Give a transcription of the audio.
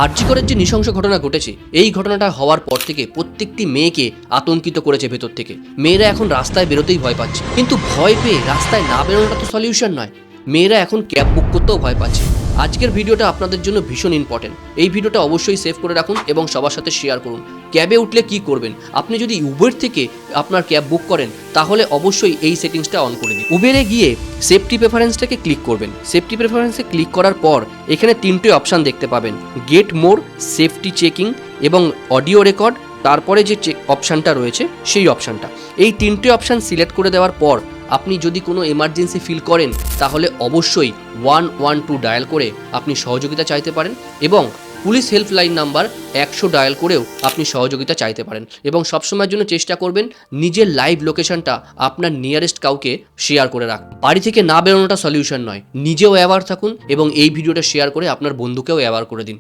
আরজি করের যে নৃশংস ঘটনা ঘটেছে, এই ঘটনাটা হওয়ার পর থেকে প্রত্যেকটি মেয়েকে আতঙ্কিত করেছে ভেতর থেকে। মেয়েরা এখন রাস্তায় বেরোতেই ভয় পাচ্ছে, কিন্তু ভয় পেয়ে রাস্তায় না বেরোনোটা তো সলিউশন নয়। মেয়েরা এখন ক্যাব বুক করতেও ভয় পাচ্ছে। আজকের ভিডিওটা আপনাদের জন্য ভীষণ ইম্পর্টেন্ট। এই ভিডিওটা অবশ্যই সেভ করে রাখুন এবং সবার সাথে শেয়ার করুন। ক্যাবে উঠলে কি করবেন? আপনি যদি উবের থেকে আপনার ক্যাব বুক করেন তাহলে অবশ্যই এই সেটিংসটা অন করে দিন। উবেরে গিয়ে সেফটি প্রেফারেন্সটাকে ক্লিক করবেন। সেফটি প্রেফারেন্সে ক্লিক করার পর এখানে তিনটে অপশান দেখতে পাবেন, গেট মোর, সেফটি চেকিং এবং অডিও রেকর্ড। তারপরে যে অপশানটা রয়েছে সেই অপশানটা, এই তিনটে অপশান সিলেক্ট করে দেওয়ার পর আপনি যদি কোনো এমার্জেন্সি ফিল করেন তাহলে অবশ্যই 112 ডায়াল করে আপনি সহযোগিতা চাইতে পারেন এবং পুলিশ হেল্পলাইন নাম্বার 100 ডায়াল করেও আপনি সহযোগিতা চাইতে পারেন। এবং সবসময়ের জন্য চেষ্টা করবেন নিজের লাইভ লোকেশনটা আপনার নিয়ারেস্ট কাউকে শেয়ার করে রাখুন। বাড়ি থেকে না বেরোনোটা সলিউশন নয়, নিজেও অ্যাওয়ার থাকুন এবং এই ভিডিওটা শেয়ার করে আপনার বন্ধুকেও অ্যাওয়ার করে দিন।